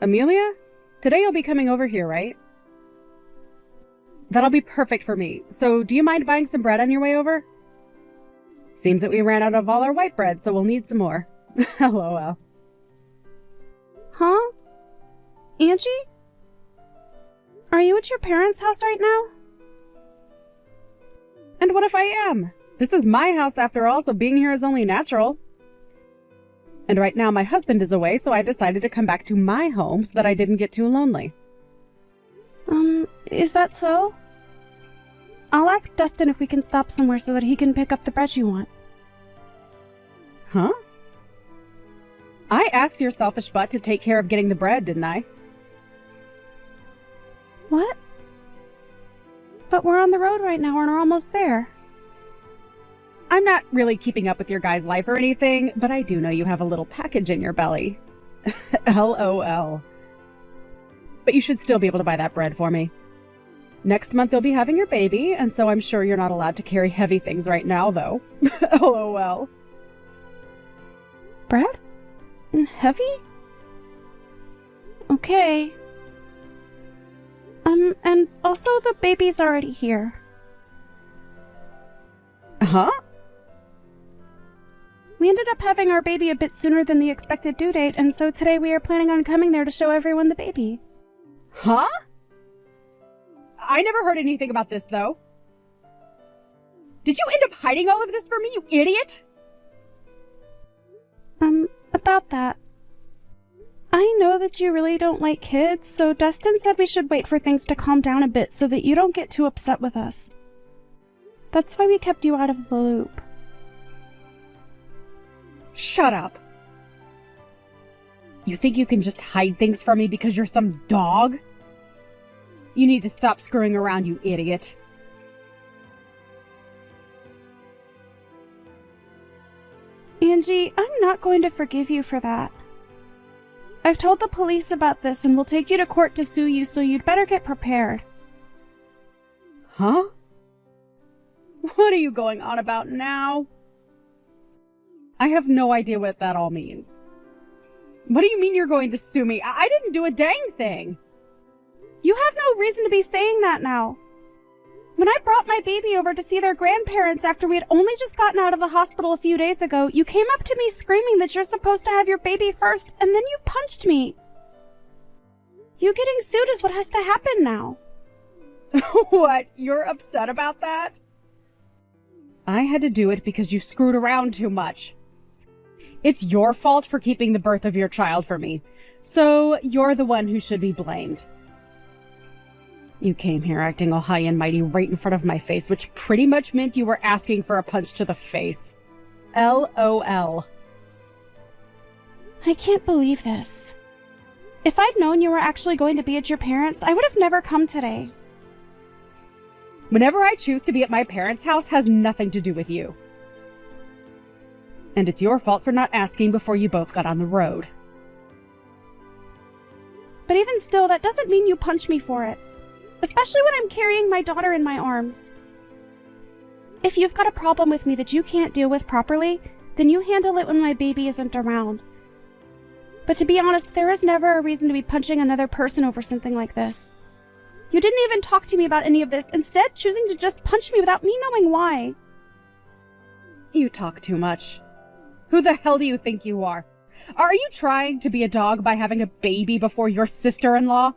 Amelia? Today you'll be coming over here, right? That'll be perfect for me. So, do you mind buying some bread on your way over? Seems that we ran out of all our white bread, so we'll need some more. LOL. Huh? Angie? Are you at your parents' house right now? And what if I am? This is my house after all, so being here is only natural. And right now my husband is away, so I decided to come back to my home so that I didn't get too lonely. Is that so? I'll ask Dustin if we can stop somewhere so that he can pick up the bread you want. Huh? I asked your selfish butt to take care of getting the bread, didn't I? What? But we're on the road right now and we're almost there. I'm not really keeping up with your guy's life or anything, but I do know you have a little package in your belly. LOL. But you should still be able to buy that bread for me. Next month you'll be having your baby, and so I'm sure you're not allowed to carry heavy things right now, though. LOL. Bread? Heavy? Okay. And also the baby's already here. Huh? We ended up having our baby a bit sooner than the expected due date, and so today we are planning on coming there to show everyone the baby. Huh? I never heard anything about this, though. Did you end up hiding all of this from me, you idiot? About that. I know that you really don't like kids, so Dustin said we should wait for things to calm down a bit so that you don't get too upset with us. That's why we kept you out of the loop. Shut up. You think you can just hide things from me because you're some dog? You need to stop screwing around, you idiot. Angie, I'm not going to forgive you for that. I've told the police about this and will take you to court to sue you, so you'd better get prepared. Huh? What are you going on about now? I have no idea what that all means. What do you mean you're going to sue me? I didn't do a dang thing. You have no reason to be saying that now. When I brought my baby over to see their grandparents after we had only just gotten out of the hospital a few days ago, you came up to me screaming that you're supposed to have your baby first, and then you punched me. You getting sued is what has to happen now. What? You're upset about that? I had to do it because you screwed around too much. It's your fault for keeping the birth of your child from me, so you're the one who should be blamed. You came here acting all high and mighty right in front of my face, which pretty much meant you were asking for a punch to the face. LOL. I can't believe this. If I'd known you were actually going to be at your parents', I would have never come today. Whenever I choose to be at my parents' house has nothing to do with you. And it's your fault for not asking before you both got on the road. But even still, that doesn't mean you punch me for it. Especially when I'm carrying my daughter in my arms. If you've got a problem with me that you can't deal with properly, then you handle it when my baby isn't around. But to be honest, there is never a reason to be punching another person over something like this. You didn't even talk to me about any of this, instead choosing to just punch me without me knowing why. You talk too much. Who the hell do you think you are? Are you trying to be a dog by having a baby before your sister-in-law?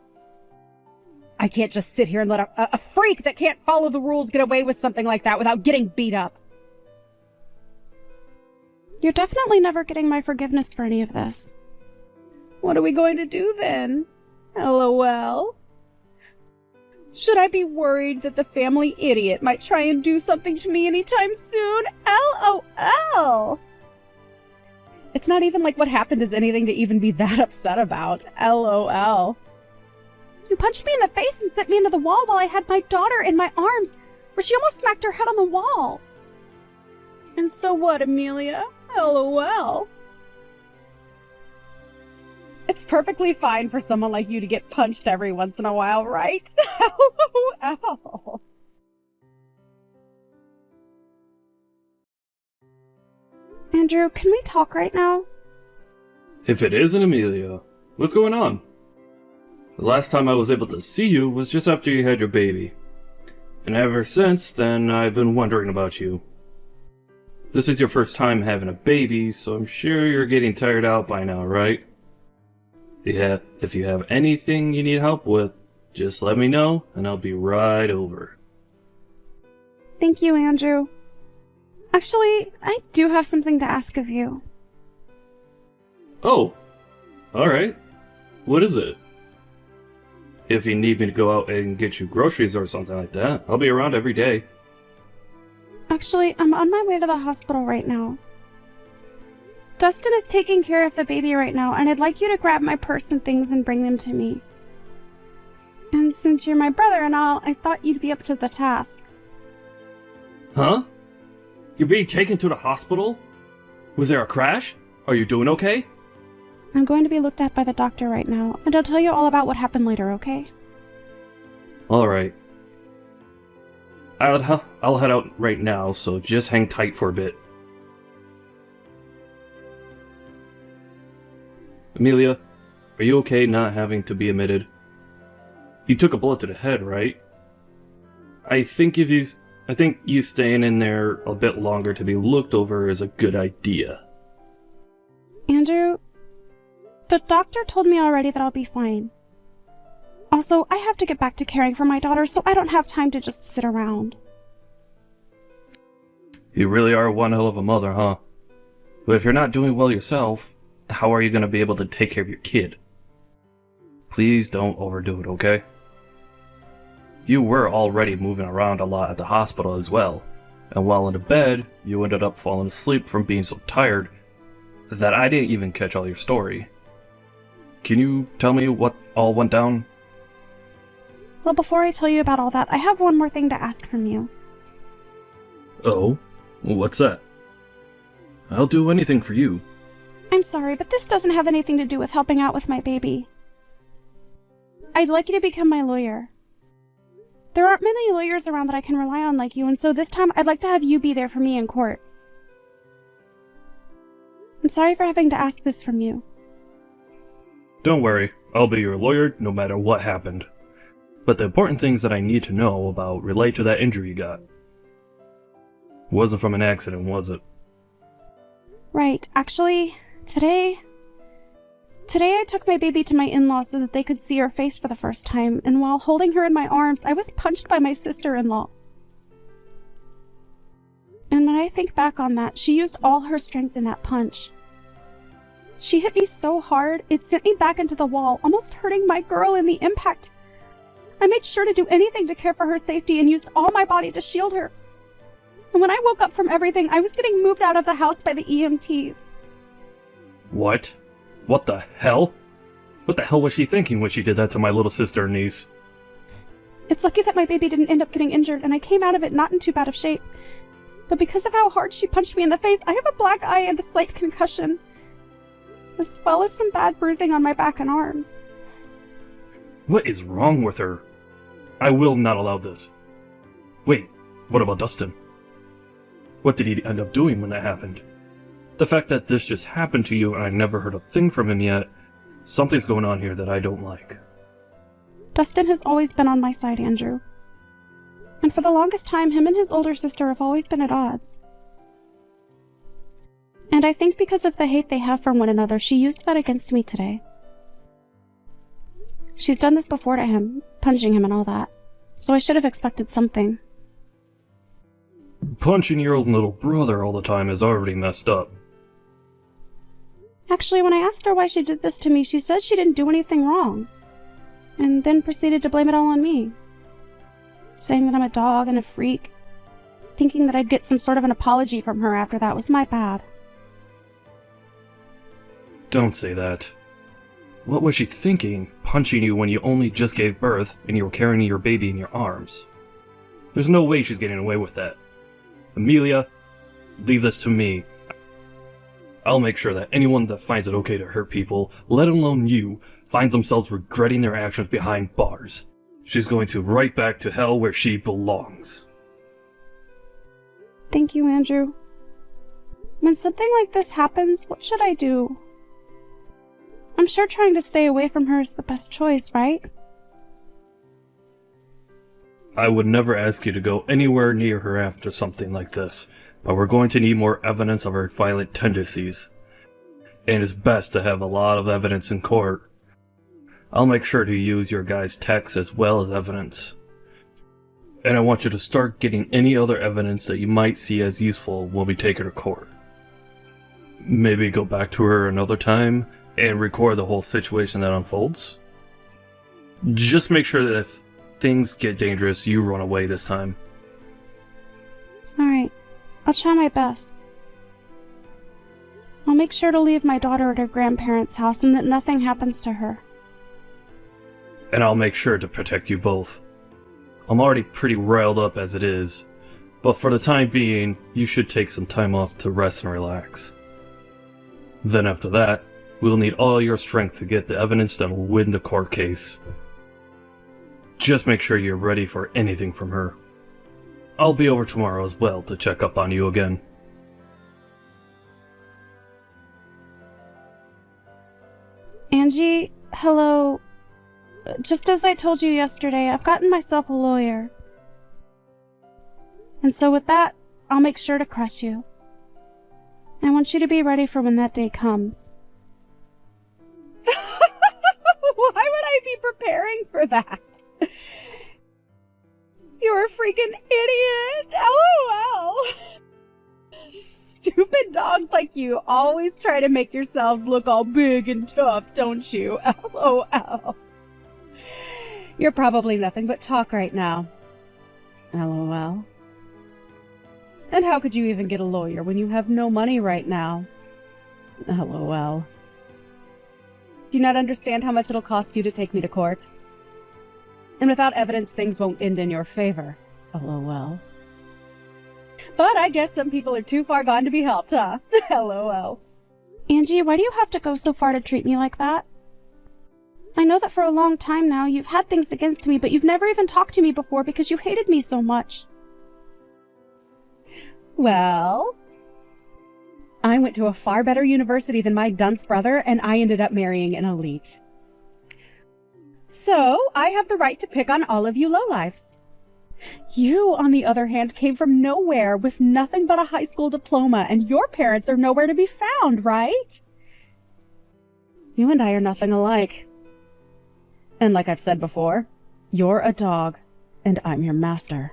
I can't just sit here and let a freak that can't follow the rules get away with something like that without getting beat up. You're definitely never getting my forgiveness for any of this. What are we going to do then? LOL. Should I be worried that the family idiot might try and do something to me anytime soon? LOL. It's not even like what happened is anything to even be that upset about. LOL. You punched me in the face and sent me into the wall while I had my daughter in my arms, where she almost smacked her head on the wall. And so what, Amelia? LOL. It's perfectly fine for someone like you to get punched every once in a while, right? LOL. Andrew, can we talk right now? If it isn't Amelia, what's going on? The last time I was able to see you was just after you had your baby. And ever since then, I've been wondering about you. This is your first time having a baby, so I'm sure you're getting tired out by now, right? Yeah, if you have anything you need help with, just let me know, and I'll be right over. Thank you, Andrew. Actually, I do have something to ask of you. Oh, alright. What is it? If you need me to go out and get you groceries or something like that, I'll be around every day. Actually, I'm on my way to the hospital right now. Dustin is taking care of the baby right now, and I'd like you to grab my purse and things and bring them to me. And since you're my brother and all, I thought you'd be up to the task. Huh? You're being taken to the hospital? Was there a crash? Are you doing okay? I'm going to be looked at by the doctor right now, and I'll tell you all about what happened later, okay? Alright. I'll head out right now, so just hang tight for a bit. Amelia, are you okay not having to be admitted? You took a bullet to the head, right? I think you staying in there a bit longer to be looked over is a good idea. Andrew, the doctor told me already that I'll be fine. Also, I have to get back to caring for my daughter, so I don't have time to just sit around. You really are one hell of a mother, huh? But if you're not doing well yourself, how are you going to be able to take care of your kid? Please don't overdo it, okay? You were already moving around a lot at the hospital as well, and while in the bed, you ended up falling asleep from being so tired that I didn't even catch all your story. Can you tell me what all went down? Well, before I tell you about all that, I have one more thing to ask from you. Oh? What's that? I'll do anything for you. I'm sorry, but this doesn't have anything to do with helping out with my baby. I'd like you to become my lawyer. There aren't many lawyers around that I can rely on like you, and so this time I'd like to have you be there for me in court. I'm sorry for having to ask this from you. Don't worry, I'll be your lawyer no matter what happened. But the important things that I need to know about relate to that injury you got. Wasn't from an accident, was it? Right, actually, today I took my baby to my in-laws so that they could see her face for the first time, and while holding her in my arms, I was punched by my sister-in-law. And when I think back on that, she used all her strength in that punch. She hit me so hard, it sent me back into the wall, almost hurting my girl in the impact. I made sure to do anything to care for her safety and used all my body to shield her. And when I woke up from everything, I was getting moved out of the house by the EMTs. What? What the hell? What the hell was she thinking when she did that to my little sister and niece? It's lucky that my baby didn't end up getting injured, and I came out of it not in too bad of shape. But because of how hard she punched me in the face, I have a black eye and a slight concussion, as well as some bad bruising on my back and arms. What is wrong with her? I will not allow this. Wait, what about Dustin? What did he end up doing when that happened? The fact that this just happened to you and I never heard a thing from him yet, something's going on here that I don't like. Dustin has always been on my side, Andrew. And for the longest time, him and his older sister have always been at odds. And I think because of the hate they have for one another, she used that against me today. She's done this before to him, punching him and all that, so I should have expected something. Punching your own little brother all the time is already messed up. Actually, when I asked her why she did this to me, she said she didn't do anything wrong, and then proceeded to blame it all on me, saying that I'm a dog and a freak, thinking that I'd get some sort of an apology from her after that was my bad. Don't say that. What was she thinking, punching you when you only just gave birth and you were carrying your baby in your arms? There's no way she's getting away with that. Amelia, leave this to me. I'll make sure that anyone that finds it okay to hurt people, let alone you, finds themselves regretting their actions behind bars. She's going to right back to hell where she belongs. Thank you, Andrew. When something like this happens, what should I do? I'm sure trying to stay away from her is the best choice, right? I would never ask you to go anywhere near her after something like this, but we're going to need more evidence of her violent tendencies. And it's best to have a lot of evidence in court. I'll make sure to use your guys' texts as well as evidence. And I want you to start getting any other evidence that you might see as useful when we take her to court. Maybe go back to her another time and record the whole situation that unfolds. Just make sure that if things get dangerous, you run away this time. Alright, I'll try my best. I'll make sure to leave my daughter at her grandparents' house and that nothing happens to her. And I'll make sure to protect you both. I'm already pretty riled up as it is, but for the time being, you should take some time off to rest and relax. Then after that, we'll need all your strength to get the evidence that will win the court case. Just make sure you're ready for anything from her. I'll be over tomorrow as well to check up on you again. Angie, hello. Just as I told you yesterday, I've gotten myself a lawyer. And so with that, I'll make sure to crush you. I want you to be ready for when that day comes. Why would I be preparing for that? You're a freaking idiot! LOL! Stupid dogs like you always try to make yourselves look all big and tough, don't you? LOL. You're probably nothing but talk right now. LOL. And how could you even get a lawyer when you have no money right now? LOL. Do you not understand how much it'll cost you to take me to court? And without evidence, things won't end in your favor. LOL. But I guess some people are too far gone to be helped, huh? LOL. Angie, why do you have to go so far to treat me like that? I know that for a long time now you've had things against me, but you've never even talked to me before because you hated me so much. Well, I went to a far better university than my dunce brother, and I ended up marrying an elite. So, I have the right to pick on all of you lowlifes. You, on the other hand, came from nowhere with nothing but a high school diploma, and your parents are nowhere to be found, right? You and I are nothing alike. And like I've said before, you're a dog, and I'm your master.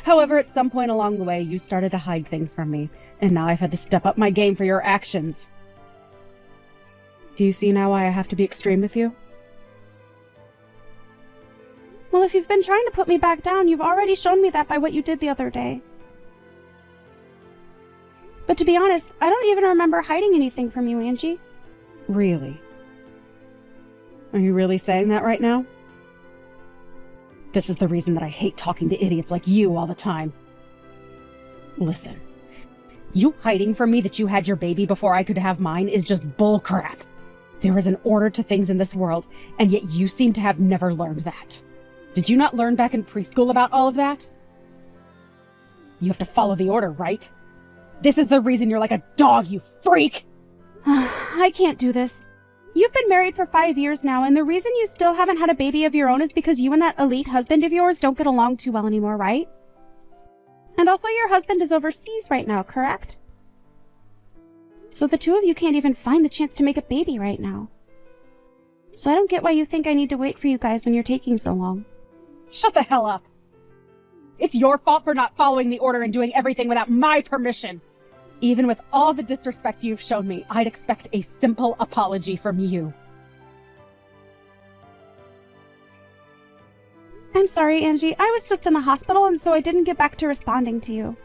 However, at some point along the way, you started to hide things from me, and now I've had to step up my game for your actions. Do you see now why I have to be extreme with you? Well, if you've been trying to put me back down, you've already shown me that by what you did the other day. But to be honest, I don't even remember hiding anything from you, Angie. Really? Are you really saying that right now? This is the reason that I hate talking to idiots like you all the time. Listen, you hiding from me that you had your baby before I could have mine is just bullcrap. There is an order to things in this world, and yet you seem to have never learned that. Did you not learn back in preschool about all of that? You have to follow the order, right? This is the reason you're like a dog, you freak! I can't do this. You've been married for 5 years now, and the reason you still haven't had a baby of your own is because you and that elite husband of yours don't get along too well anymore, right? And also your husband is overseas right now, correct? So the two of you can't even find the chance to make a baby right now. So I don't get why you think I need to wait for you guys when you're taking so long. Shut the hell up! It's your fault for not following the order and doing everything without my permission! Even with all the disrespect you've shown me, I'd expect a simple apology from you. I'm sorry, Angie. I was just in the hospital, and so I didn't get back to responding to you.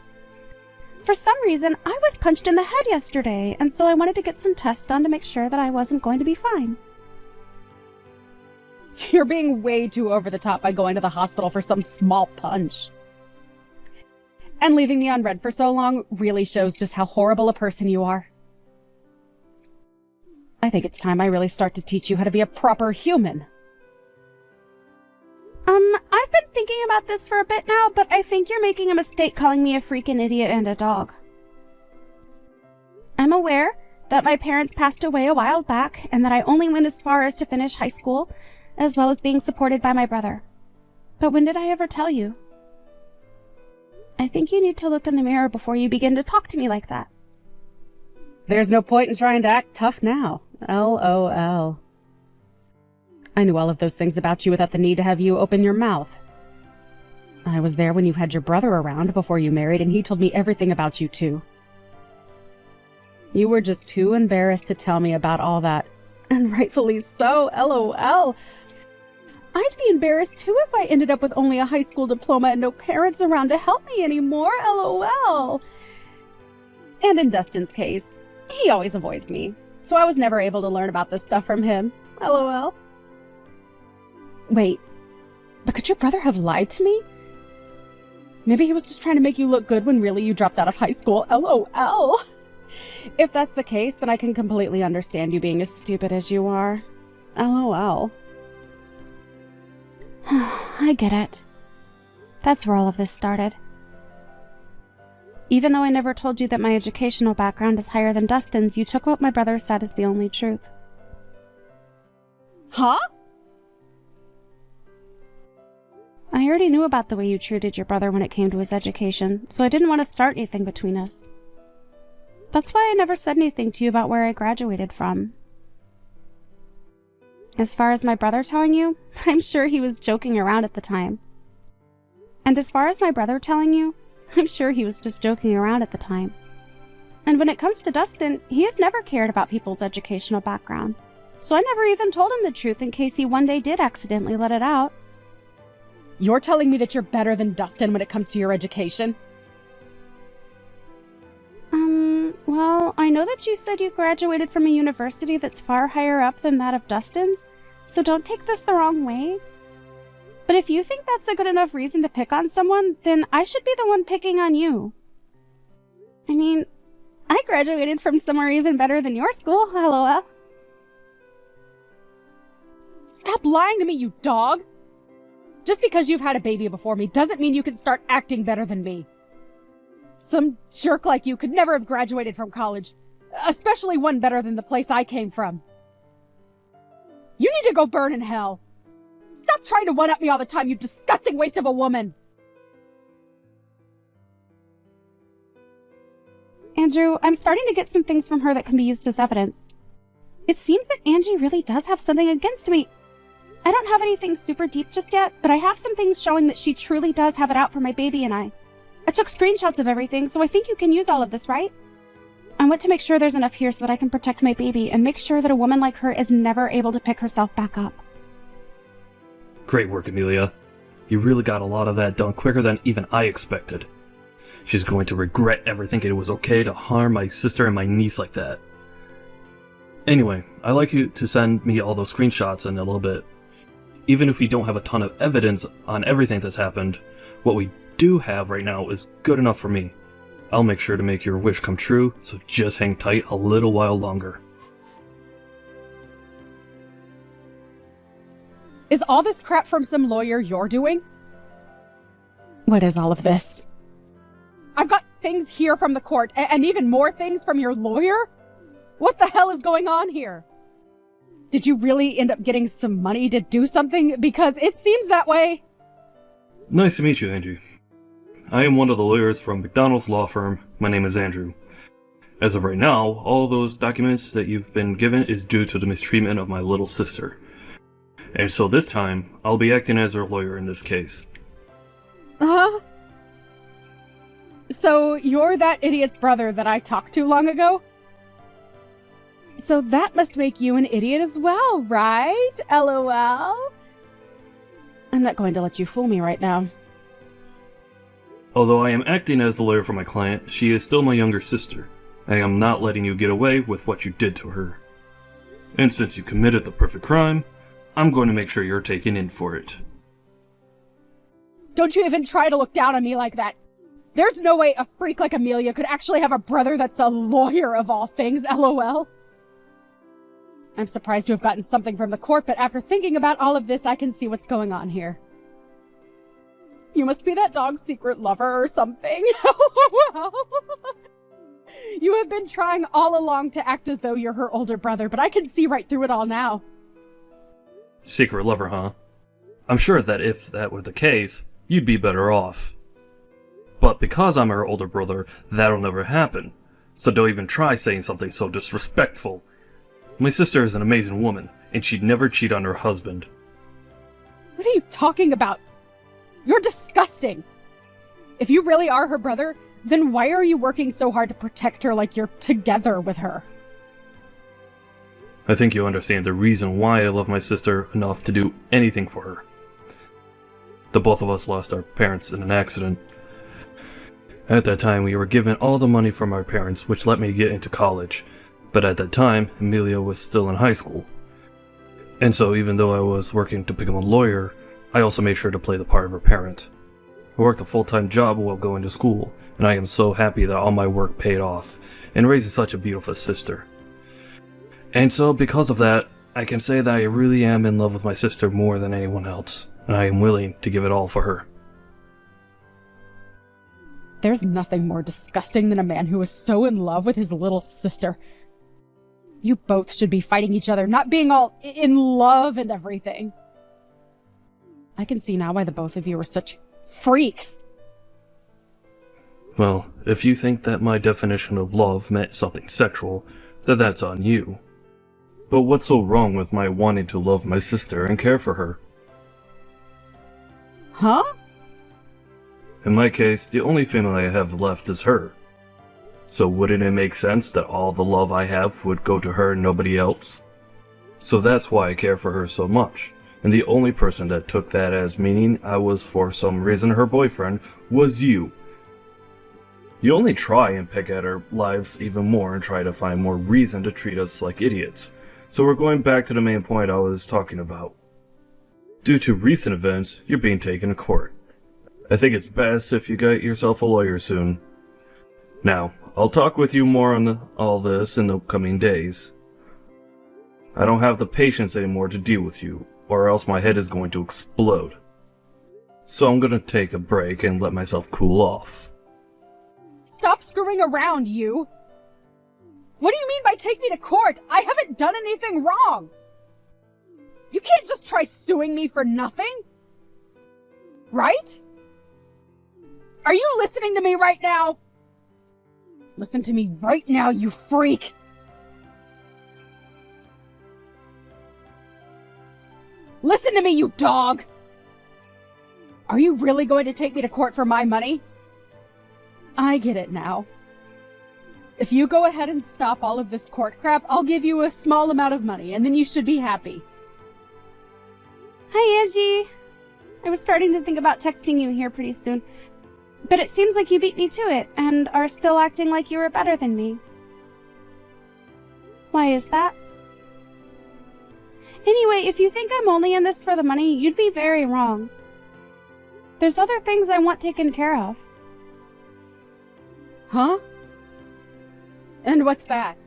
For some reason, I was punched in the head yesterday, and so I wanted to get some tests done to make sure that I wasn't going to be fine. You're being way too over the top by going to the hospital for some small punch. And leaving me on red for so long really shows just how horrible a person you are. I think it's time I really start to teach you how to be a proper human. I've been thinking about this for a bit now, but I think you're making a mistake calling me a freaking idiot and a dog. I'm aware that my parents passed away a while back, and that I only went as far as to finish high school, as well as being supported by my brother. But when did I ever tell you? I think you need to look in the mirror before you begin to talk to me like that. There's no point in trying to act tough now. LOL. I knew all of those things about you without the need to have you open your mouth. I was there when you had your brother around before you married, and he told me everything about you too. You were just too embarrassed to tell me about all that. And rightfully so, LOL. I'd be embarrassed too if I ended up with only a high school diploma and no parents around to help me anymore, LOL. And in Dustin's case, he always avoids me, so I was never able to learn about this stuff from him, LOL. Wait, but could your brother have lied to me? Maybe he was just trying to make you look good when really you dropped out of high school, LOL. If that's the case, then I can completely understand you being as stupid as you are. LOL. I get it. That's where all of this started. Even though I never told you that my educational background is higher than Dustin's, you took what my brother said as the only truth. Huh? I already knew about the way you treated your brother when it came to his education, so I didn't want to start anything between us. That's why I never said anything to you about where I graduated from. As far as my brother telling you, I'm sure he was joking around at the time. And as far as my brother telling you, I'm sure he was just joking around at the time. And when it comes to Dustin, he has never cared about people's educational background. So I never even told him the truth in case he one day did accidentally let it out. You're telling me that you're better than Dustin when it comes to your education? Well, I know that you said you graduated from a university that's far higher up than that of Dustin's, so don't take this the wrong way. But if you think that's a good enough reason to pick on someone, then I should be the one picking on you. I mean, I graduated from somewhere even better than your school, LOL. Stop lying to me, you dog! Just because you've had a baby before me doesn't mean you can start acting better than me. Some jerk like you could never have graduated from college, especially one better than the place I came from. You need to go burn in hell. Stop trying to one-up me all the time, you disgusting waste of a woman! Andrew, I'm starting to get some things from her that can be used as evidence. It seems that Angie really does have something against me. I don't have anything super deep just yet, but I have some things showing that she truly does have it out for my baby and I. I took screenshots of everything, so I think you can use all of this, right? I want to make sure there's enough here so that I can protect my baby and make sure that a woman like her is never able to pick herself back up. Great work, Amelia. You really got a lot of that done quicker than even I expected. She's going to regret ever thinking it was okay to harm my sister and my niece like that. Anyway, I'd like you to send me all those screenshots in a little bit. Even if we don't have a ton of evidence on everything that's happened, what we do have right now is good enough for me. I'll make sure to make your wish come true, so just hang tight a little while longer. Is all this crap from some lawyer you're doing? What is all of this? I've got things here from the court, and even more things from your lawyer? What the hell is going on here? Did you really end up getting some money to do something? Because it seems that way. Nice to meet you, Angie. I am one of the lawyers from McDonald's law firm. My name is Andrew. As of right now, all those documents that you've been given is due to the mistreatment of my little sister. And so this time, I'll be acting as her lawyer in this case. Uh-huh. So you're that idiot's brother that I talked to long ago? So that must make you an idiot as well, right? LOL? I'm not going to let you fool me right now. Although I am acting as the lawyer for my client, she is still my younger sister. I am not letting you get away with what you did to her. And since you committed the perfect crime, I'm going to make sure you're taken in for it. Don't you even try to look down on me like that. There's no way a freak like Amelia could actually have a brother that's a lawyer of all things, LOL. I'm surprised to have gotten something from the court, but after thinking about all of this, I can see what's going on here. You must be that dog's secret lover or something. You have been trying all along to act as though you're her older brother, but I can see right through it all now. Secret lover, huh? I'm sure that if that were the case, you'd be better off. But because I'm her older brother, that'll never happen. So don't even try saying something so disrespectful. My sister is an amazing woman, and she'd never cheat on her husband. What are you talking about? You're disgusting. If you really are her brother, then why are you working so hard to protect her like you're together with her? I think you understand the reason why I love my sister enough to do anything for her. The both of us lost our parents in an accident. At that time, we were given all the money from our parents, which let me get into college. But at that time, Amelia was still in high school. And so even though I was working to become a lawyer, I also made sure to play the part of her parent. I worked a full-time job while going to school, and I am so happy that all my work paid off, in raising such a beautiful sister. And so, because of that, I can say that I really am in love with my sister more than anyone else, and I am willing to give it all for her. There's nothing more disgusting than a man who is so in love with his little sister. You both should be fighting each other, not being all in love and everything. I can see now why the both of you are such freaks. Well, if you think that my definition of love meant something sexual, then that's on you. But what's so wrong with my wanting to love my sister and care for her? Huh? In my case, the only family I have left is her. So wouldn't it make sense that all the love I have would go to her and nobody else? So that's why I care for her so much. And the only person that took that as meaning I was for some reason her boyfriend was you. You only try and pick at our lives even more and try to find more reason to treat us like idiots. So we're going back to the main point I was talking about. Due to recent events, you're being taken to court. I think it's best if you get yourself a lawyer soon. Now, I'll talk with you more on all this in the coming days. I don't have the patience anymore to deal with you, or else my head is going to explode. So I'm gonna take a break and let myself cool off. Stop screwing around, you! What do you mean by take me to court? I haven't done anything wrong! You can't just try suing me for nothing! Right? Are you listening to me right now? Listen to me right now, you freak! Listen to me, you dog! Are you really going to take me to court for my money? I get it now. If you go ahead and stop all of this court crap, I'll give you a small amount of money, and then you should be happy. Hi, Angie. I was starting to think about texting you here pretty soon, but it seems like you beat me to it and are still acting like you were better than me. Why is that? Anyway, if you think I'm only in this for the money, you'd be very wrong. There's other things I want taken care of. Huh? And what's that?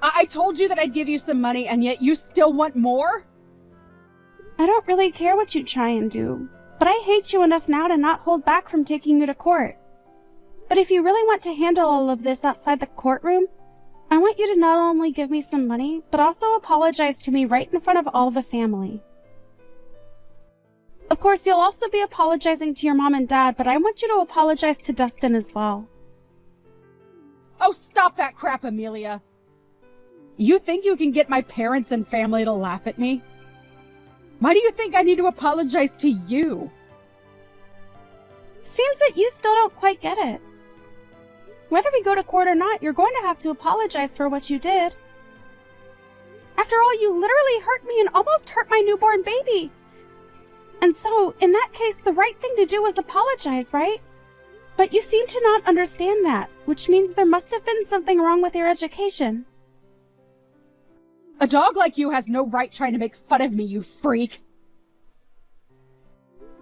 I told you that I'd give you some money, and yet you still want more? I don't really care what you try and do, but I hate you enough now to not hold back from taking you to court. But if you really want to handle all of this outside the courtroom, I want you to not only give me some money, but also apologize to me right in front of all the family. Of course, you'll also be apologizing to your mom and dad, but I want you to apologize to Dustin as well. Oh, stop that crap, Amelia! You think you can get my parents and family to laugh at me? Why do you think I need to apologize to you? Seems that you still don't quite get it. Whether we go to court or not, you're going to have to apologize for what you did. After all, you literally hurt me and almost hurt my newborn baby. And so, in that case, the right thing to do was apologize, right? But you seem to not understand that, which means there must have been something wrong with your education. A dog like you has no right trying to make fun of me, you freak!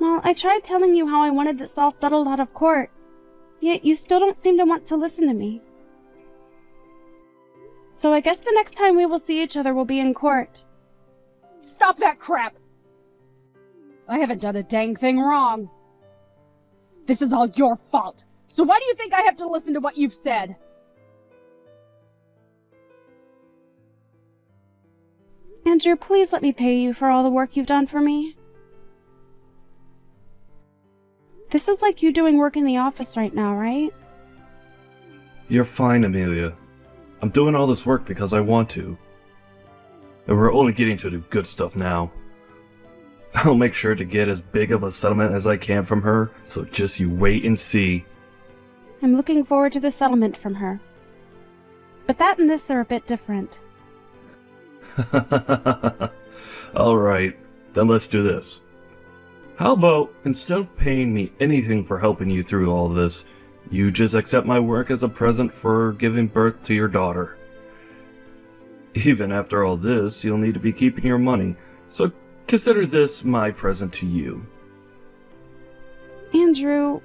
Well, I tried telling you how I wanted this all settled out of court, yet you still don't seem to want to listen to me. So I guess the next time we will see each other will be in court. Stop that crap! I haven't done a dang thing wrong. This is all your fault, So why do you think I have to listen to what you've said? Andrew, please let me pay you for all the work you've done for me. This is like you doing work in the office right now, right? You're fine, Amelia. I'm doing all this work because I want to. And we're only getting to the good stuff now. I'll make sure to get as big of a settlement as I can from her, so just you wait and see. I'm looking forward to the settlement from her. But that and this are a bit different. Alright, then let's do this. How about, instead of paying me anything for helping you through all this, you just accept my work as a present for giving birth to your daughter. Even after all this, you'll need to be keeping your money, so consider this my present to you. Andrew,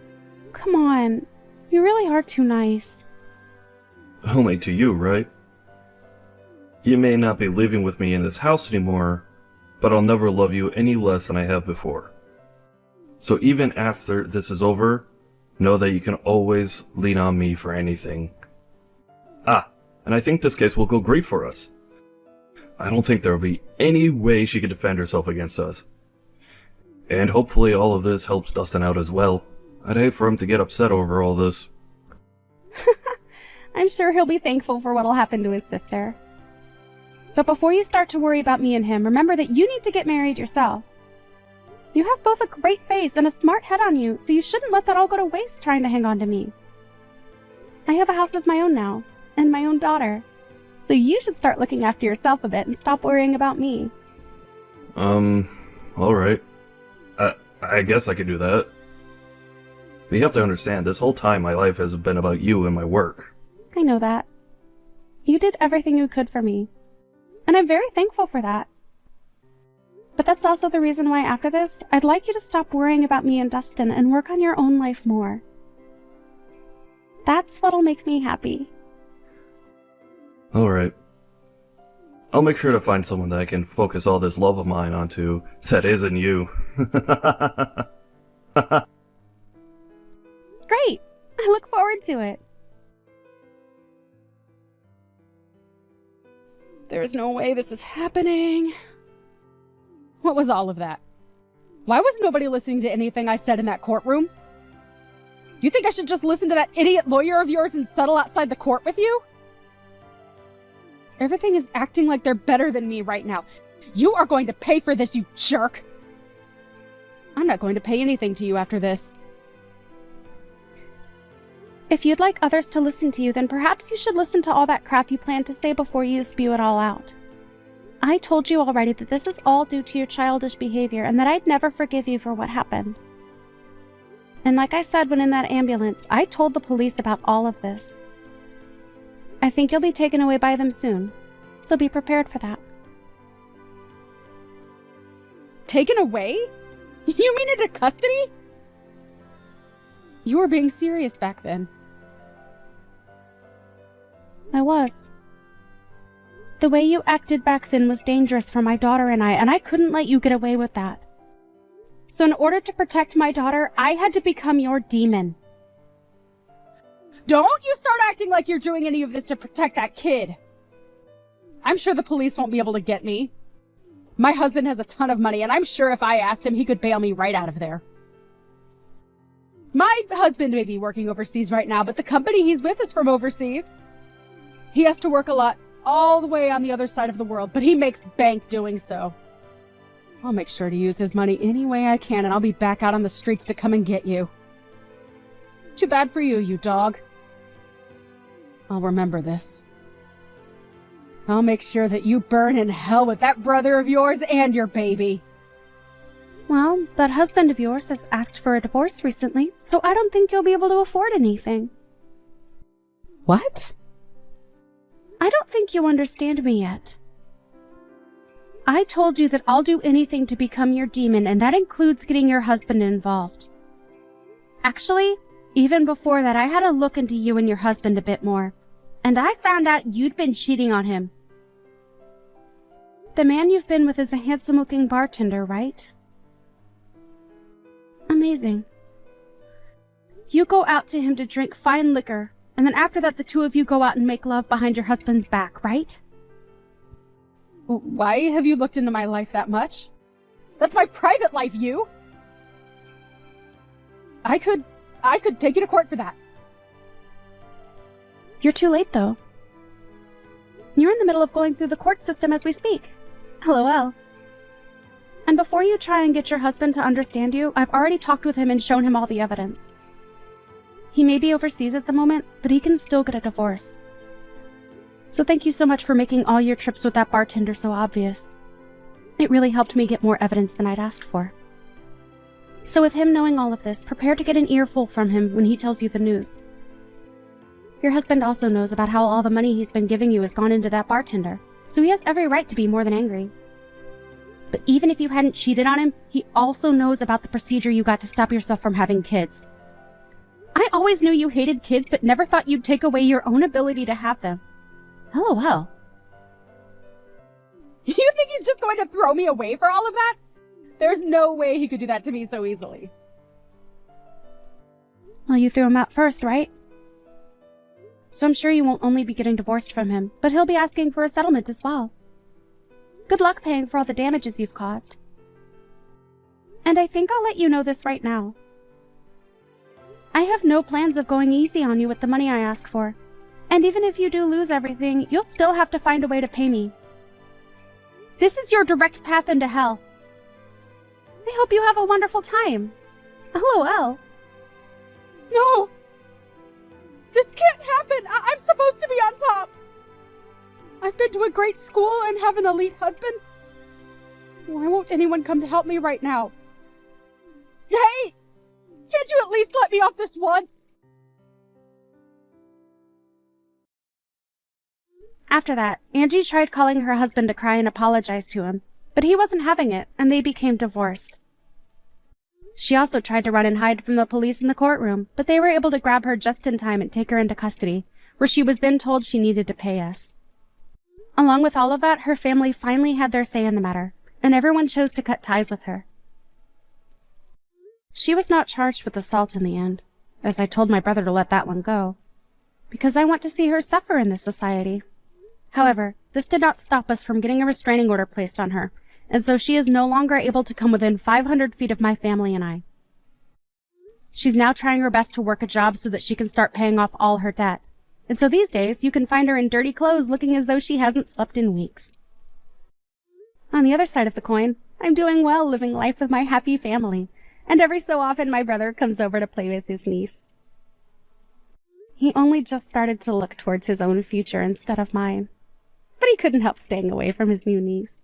come on. You really are too nice. Only to you, right? You may not be living with me in this house anymore, but I'll never love you any less than I have before. So even after this is over, know that you can always lean on me for anything. Ah, and I think this case will go great for us. I don't think there will be any way she could defend herself against us. And hopefully all of this helps Dustin out as well. I'd hate for him to get upset over all this. I'm sure he'll be thankful for what'll happen to his sister. But before you start to worry about me and him, remember that you need to get married yourself. You have both a great face and a smart head on you, so you shouldn't let that all go to waste trying to hang on to me. I have a house of my own now, and my own daughter. So you should start looking after yourself a bit and stop worrying about me. Alright. I guess I could do that. But you have to understand, this whole time my life has been about you and my work. I know that. You did everything you could for me. And I'm very thankful for that. But that's also the reason why after this, I'd like you to stop worrying about me and Dustin and work on your own life more. That's what'll make me happy. Alright. I'll make sure to find someone that I can focus all this love of mine onto that isn't you. Great! I look forward to it. There's no way this is happening. What was all of that? Why was nobody listening to anything I said in that courtroom? You think I should just listen to that idiot lawyer of yours and settle outside the court with you? Everything is acting like they're better than me right now. You are going to pay for this, you jerk! I'm not going to pay anything to you after this. If you'd like others to listen to you, then perhaps you should listen to all that crap you plan to say before you spew it all out. I told you already that this is all due to your childish behavior and that I'd never forgive you for what happened. And like I said when in that ambulance, I told the police about all of this. I think you'll be taken away by them soon, so be prepared for that. Taken away? You mean into custody? You were being serious back then. I was. The way you acted back then was dangerous for my daughter and I couldn't let you get away with that. So in order to protect my daughter, I had to become your demon. Don't you start acting like you're doing any of this to protect that kid. I'm sure the police won't be able to get me. My husband has a ton of money, and I'm sure if I asked him, he could bail me right out of there. My husband may be working overseas right now, but the company he's with is from overseas. He has to work a lot all the way on the other side of the world, but he makes bank doing so. I'll make sure to use his money any way I can, and I'll be back out on the streets to come and get you. Too bad for you, you dog. I'll remember this. I'll make sure that you burn in hell with that brother of yours and your baby. Well, that husband of yours has asked for a divorce recently, so I don't think you'll be able to afford anything. What? I don't think you understand me yet. I told you that I'll do anything to become your demon, and that includes getting your husband involved. Actually, even before that, I had a look into you and your husband a bit more, and I found out you'd been cheating on him. The man you've been with is a handsome-looking bartender, right? Amazing. You go out to him to drink fine liquor, and then after that the two of you go out and make love behind your husband's back, right? Why have you looked into my life that much? That's my private life, you! I could take you to court for that. You're too late, though. You're in the middle of going through the court system as we speak. LOL. And before you try and get your husband to understand you, I've already talked with him and shown him all the evidence. He may be overseas at the moment, but he can still get a divorce. So thank you so much for making all your trips with that bartender so obvious. It really helped me get more evidence than I'd asked for. So with him knowing all of this, prepare to get an earful from him when he tells you the news. Your husband also knows about how all the money he's been giving you has gone into that bartender, so he has every right to be more than angry. But even if you hadn't cheated on him, he also knows about the procedure you got to stop yourself from having kids. I always knew you hated kids, but never thought you'd take away your own ability to have them. LOL. You think he's just going to throw me away for all of that? There's no way he could do that to me so easily. Well, you threw him out first, right? So I'm sure you won't only be getting divorced from him, but he'll be asking for a settlement as well. Good luck paying for all the damages you've caused. And I think I'll let you know this right now. I have no plans of going easy on you with the money I ask for. And even if you do lose everything, you'll still have to find a way to pay me. This is your direct path into hell. I hope you have a wonderful time. LOL. No! This can't happen! I'm supposed to be on top! I've been to a great school and have an elite husband. Why won't anyone come to help me right now? Hey! Can't you at least let me off this once? After that, Angie tried calling her husband to cry and apologize to him, but he wasn't having it, and they became divorced. She also tried to run and hide from the police in the courtroom, but they were able to grab her just in time and take her into custody, where she was then told she needed to pay us. Along with all of that, her family finally had their say in the matter, and everyone chose to cut ties with her. She was not charged with assault in the end, as I told my brother to let that one go, because I want to see her suffer in this society. However, this did not stop us from getting a restraining order placed on her, and so she is no longer able to come within 500 feet of my family and I. She's now trying her best to work a job so that she can start paying off all her debt, and so these days you can find her in dirty clothes looking as though she hasn't slept in weeks. On the other side of the coin, I'm doing well living life with my happy family, and every so often my brother comes over to play with his niece. He only just started to look towards his own future instead of mine, but he couldn't help staying away from his new niece.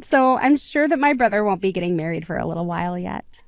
So I'm sure that my brother won't be getting married for a little while yet.